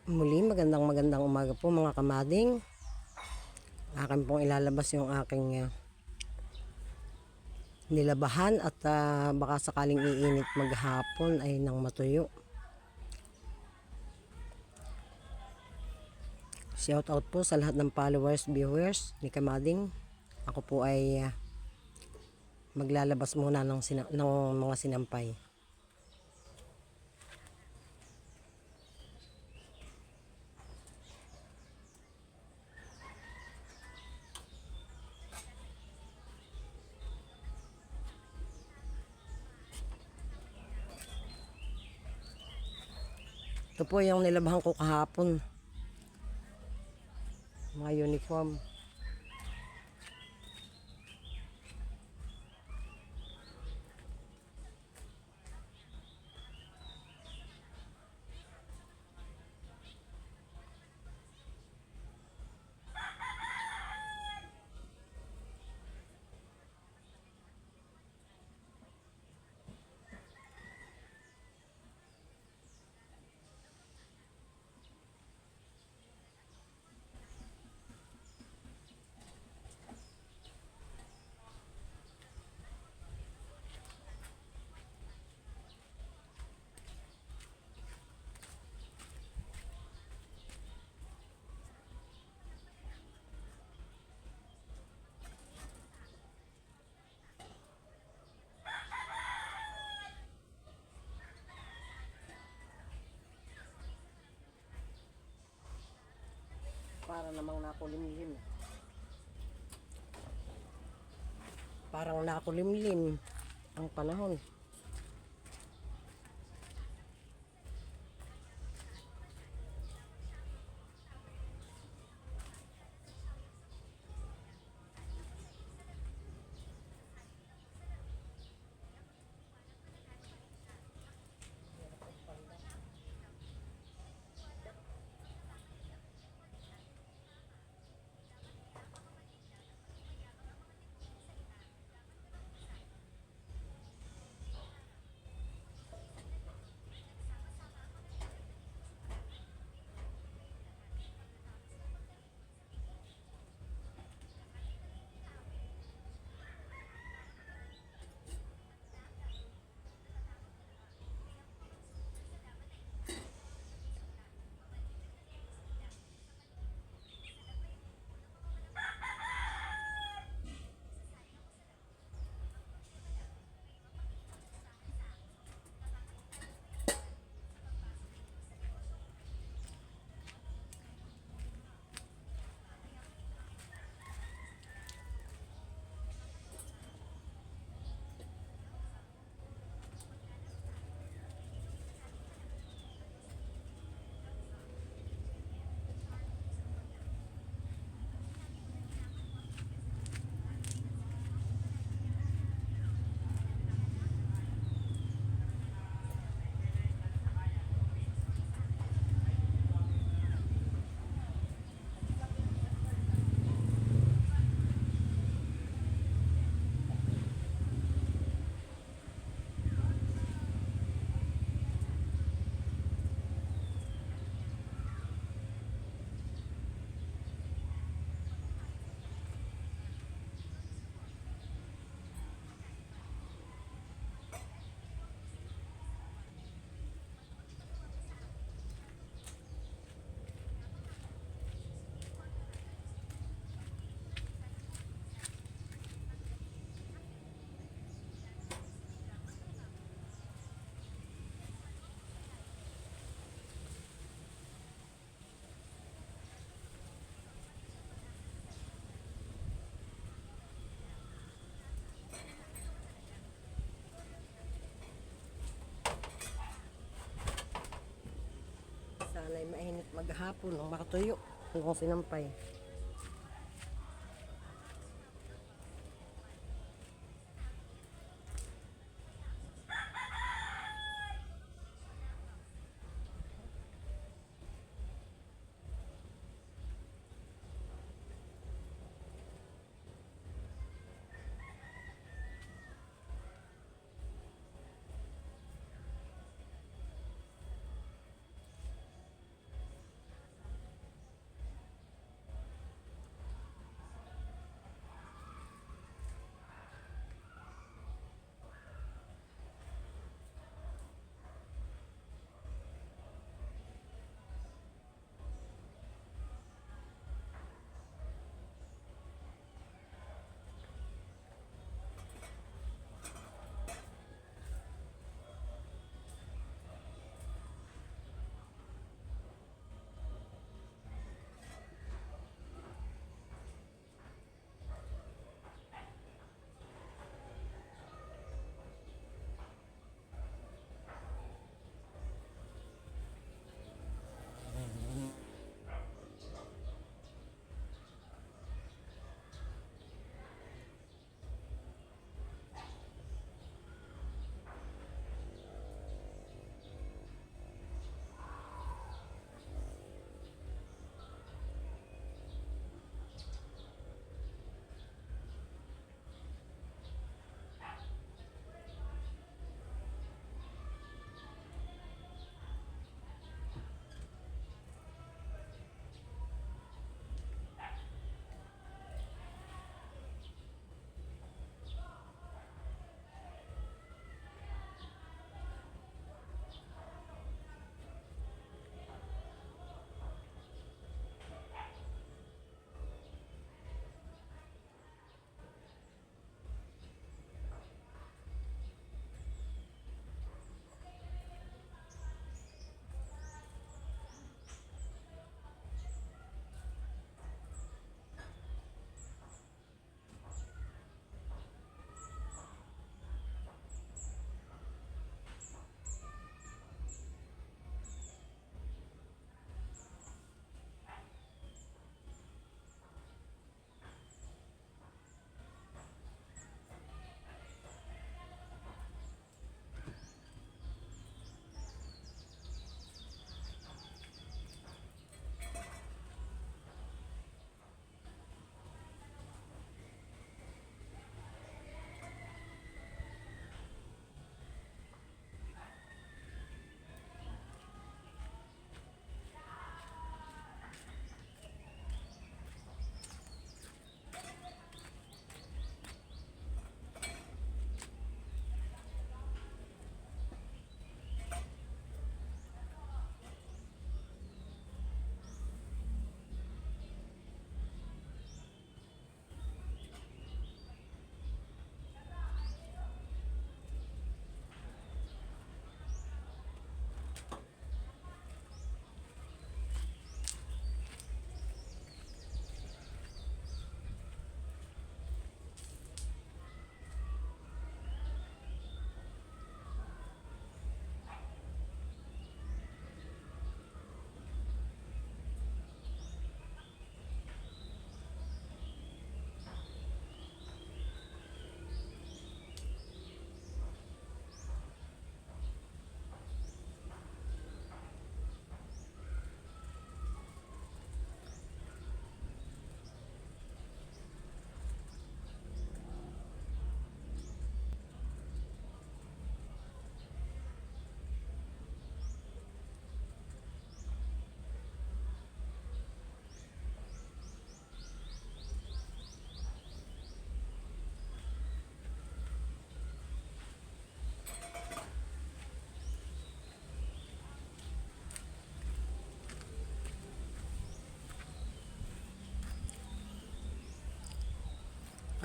Muli, magandang umaga po mga kamading. Akin pong ilalabas yung aking nilabahan at baka sakaling iinit maghapon ay nang matuyo. Shout out po sa lahat ng followers, viewers ni Kamading. Ako po ay maglalabas muna ng mga sinampay. Ito po yung nilabahan ko kahapon. Mga uniform. Para namang nakulimlim. Parang nakulimlim ang panahon. Sana'y mainit maghapon ang makatuyo kung sinampay.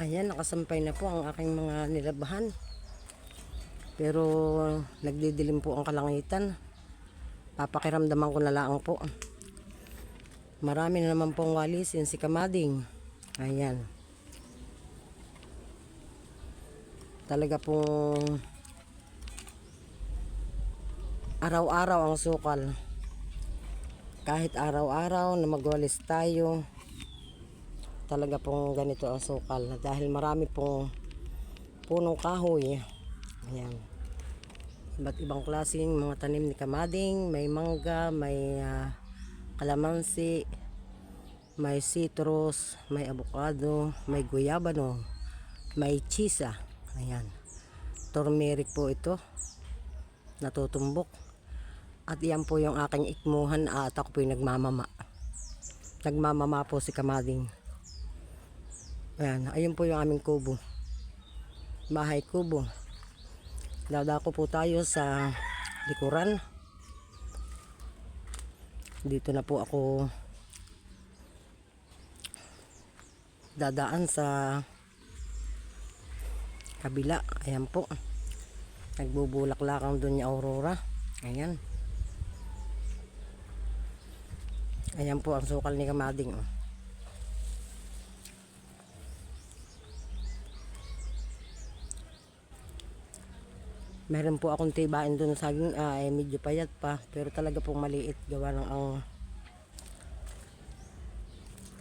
Ayan, nakasampay na po ang aking mga nilabahan. Pero nagdidilim po ang kalangitan. Papakiramdaman ko na lang po. Marami na naman pong walisin si Kamading. Ayan. Talaga pong araw-araw ang sukal. Kahit araw-araw na magwalis tayo, talaga pong ganito ang sukal. Dahil marami pong punong kahoy. Ayan. Iba't ibang klaseng mga tanim ni Kamading. May mangga, may kalamansi, may citrus, may avocado, may guyabano, may chisa. Ayan. Turmeric po ito. Natutumbok. At iyan po yung aking ikmuhan at ako po yung nagmamama. Nagmamama po si Kamading. Ayan. Ayun po yung aming kubo. Bahay kubo. Dadako po tayo sa likuran. Dito na po ako dadaan sa kabila. Ayan po. Nagbubulaklakang doon yung aurora. Ayan. Ayan po ang sukal ni Kamading. Meron po akong tibain doon sa saging. Medyo payat pa. Pero talaga pong maliit. Gawa ng ang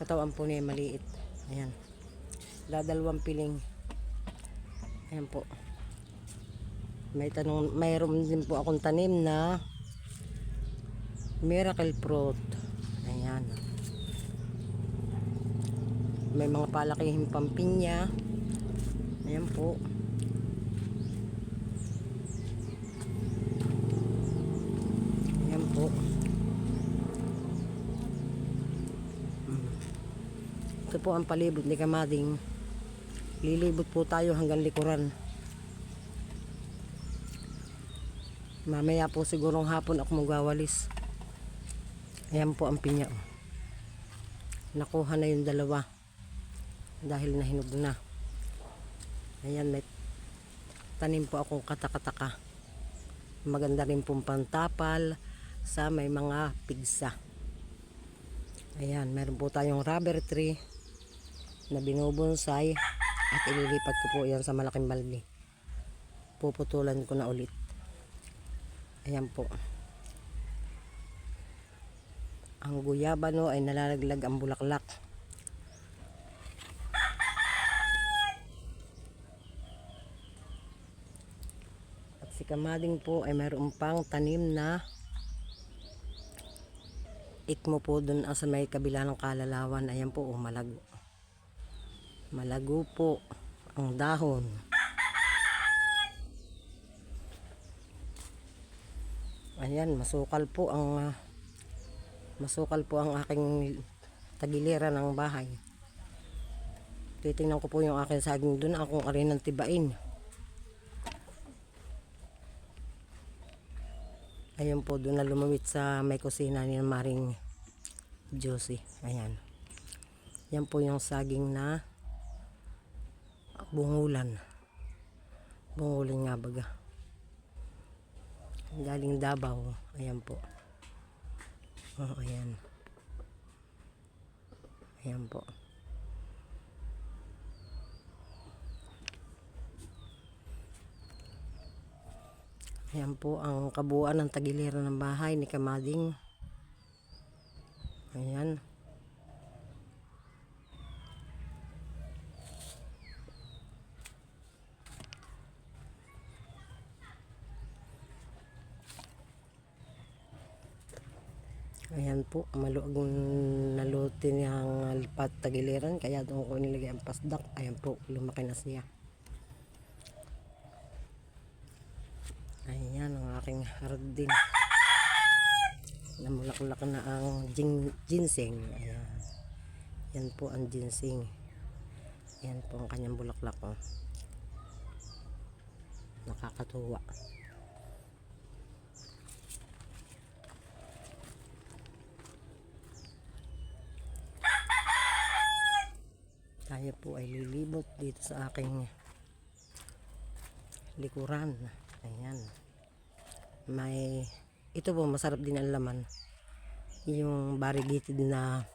katawan po niya maliit. Ayan. Dadalawang piling. Ayan po. Mayroon din po akong tanim na miracle fruit. Ayan. May mga palakihing pampinya. Ayan po. Ayan po. Ito po ang palibot ni Kamading. Lilibot po tayo hanggang likuran. Mamaya po sigurong hapon ako magwawalis. Ayan po ang pinya. Nakuha na yung dalawa. Dahil nahinog na. Ayan, may tanim po akong katakataka. Maganda rin pong pantapal sa may mga pigsa. Ayan, meron po tayong rubber tree na binubonsay at ililipat ko po yan sa malaking balde. Puputulan ko na ulit. Ayan po. Ang guyabano ay nalalaglag ang bulaklak. At si Kamading po ay mayroon pang tanim na ikmo po dun sa may kabila ng kalalawan. Ayan po, malago. Malago po ang dahon. Ayan, masukal po ang aking tagiliran ng bahay. Titingnan ko po yung aking saging doon, akong arinang tibain. Ayun po, doon na lumawit sa may kusina ni Maring Josie. Ayan. Yan po yung saging na bungulan. Bungulan nga baga. Galing Davao. Ayan po. Oh, ayan. Ayan po. Ayan po ang kabuuan ng tagiliran ng bahay ni Kamading. Ayan. Ayan po, maluag naluti niyang lipat tagiliran, kaya doon ko nilagay ang pasdak. Ayan po, lumaki na siya. Ayan ang aking hardin. Namulaklak na ang ginseng. Ayan. Yan po ang ginseng. Ayan po ang kanyang bulaklak. Oh. Nakakatuwa. tayo po ay lilibot dito sa aking likuran. Ayan. Ito po masarap din ang laman. Yung variegated na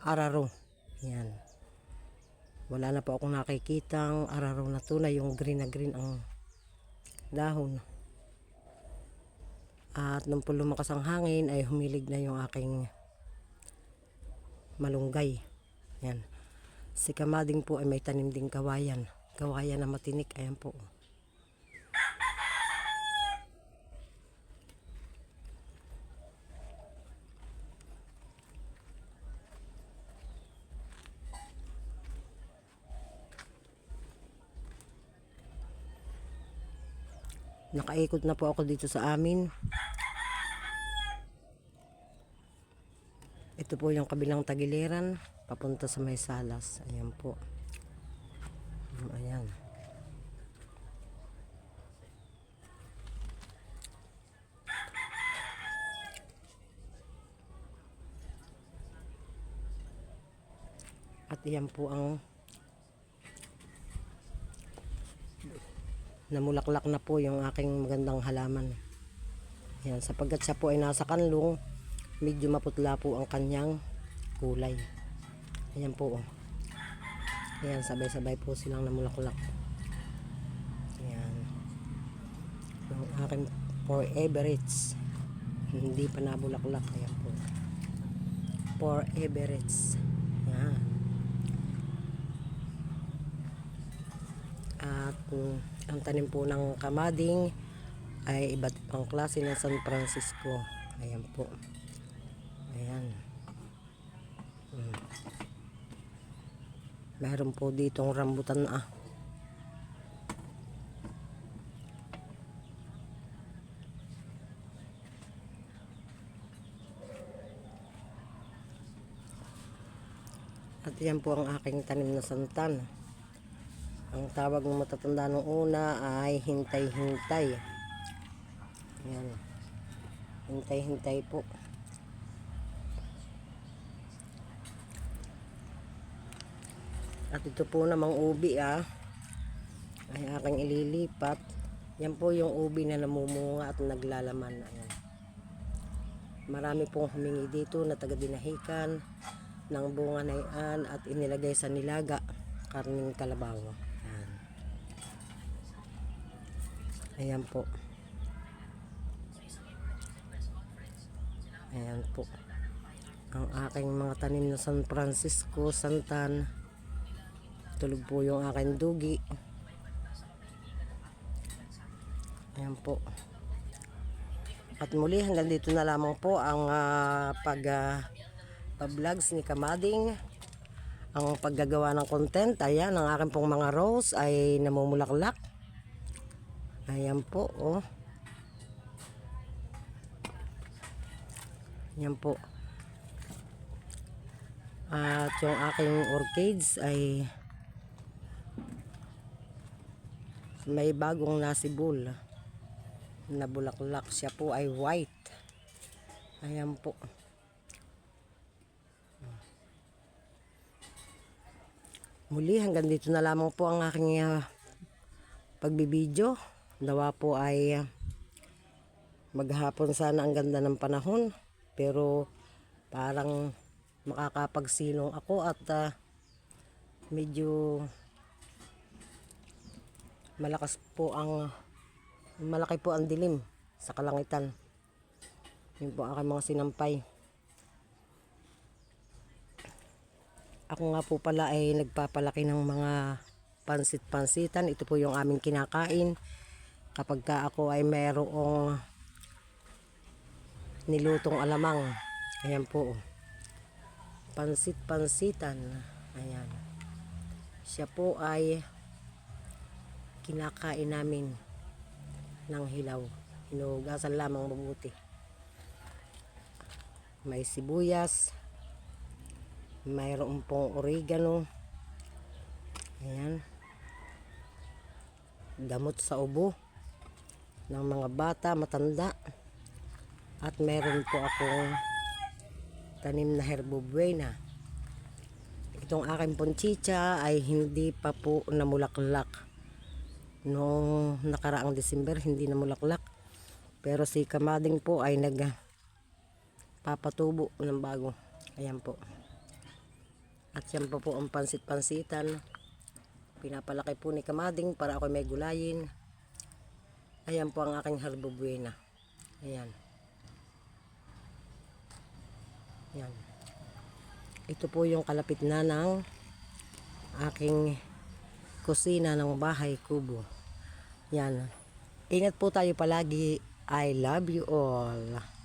araro. Ayan. Wala na po akong nakikitang araro na tunay. Yung green na green ang dahon. At nung po lumakas ang hangin ay humilig na yung aking malunggay. Yan. Si Kamading po ay may tanim ding kawayan. Kawayan na matinik. Ayan po. Nakaikot na po ako dito sa amin. Ito po yung kabilang tagiliran papunta sa may salas. Ayan po. Ayan. At iyan po ang namulaklak na po yung aking magandang halaman. Ayan, sapagkat siya po ay nasa kanlong, medyo maputla po ang kanyang kulay. Ayan po. Ayan, sabay-sabay po silang namulaklak. Ayan. Yung aking foreverets. Hindi pa nabulaklak. Ayan po. Foreverets. Ayan. At ang tanim po ng kamading ay iba't ibang klase ng San Francisco. Ayan po. Ayan. Meron po ditong rambutan na. At yan po ang aking tanim na santan. Ang tawag ng matatanda nung una ay hintay-hintay. Ayan. Hintay-hintay po. At ito po namang ubi ay aking ililipat. Yan po yung ubi na namumunga at naglalaman. Ayan. Marami pong humingi dito na taga-dinahikan ng bunga na yan at inilagay sa nilaga, karning kalabaw. Ayan. Ayan po. Ayan po. Ang aking mga tanim na San Francisco, santan. Tulog po yung aking dugi. Ayan po. At muli hanggang dito na lamang po ang pag-vlogs ni Kamading. Ang paggagawa ng content. Ayan, ang aking pong mga rose ay namumulaklak. Ayan po, oh. Ayan po. At yung aking orchids ay may bagong nasibol na bulaklak. Siya po ay white. Ayan po. Muli hanggang dito na lamang po ang aking pagbibideo. Nawa po ay maghapon sana ang ganda ng panahon. Pero parang makakapagsilong ako at medyo malaki po ang dilim sa kalangitan. Yun po aking mga sinampay. Ako nga po pala ay nagpapalaki ng mga pansit-pansitan. Ito po yung aming kinakain kapag ka ako ay mayroong nilutong alamang. Ayan po. Pansit-pansitan. Ayan. Siya po ay kinakain namin ng hilaw. Hinugasan lamang mabuti. May sibuyas. Mayroon pong oregano. Ayan. Gamot sa ubo ng mga bata, matanda. At meron po akong tanim na herbo buena. Itong aking ponchicha ay hindi pa po namulaklak. Noong nakaraang December, hindi namulaklak. Pero si kamading po ay nagpapatubo ng bago. Ayan po. At yan po ang pansit-pansitan. Pinapalaki po ni kamading para ako may gulayin. Ayan po ang aking harbobuena. Ayan. Yan. Ito po yung kalapit na ng aking kusina ng bahay kubo. Yan. Ingat po tayo palagi. I love you all.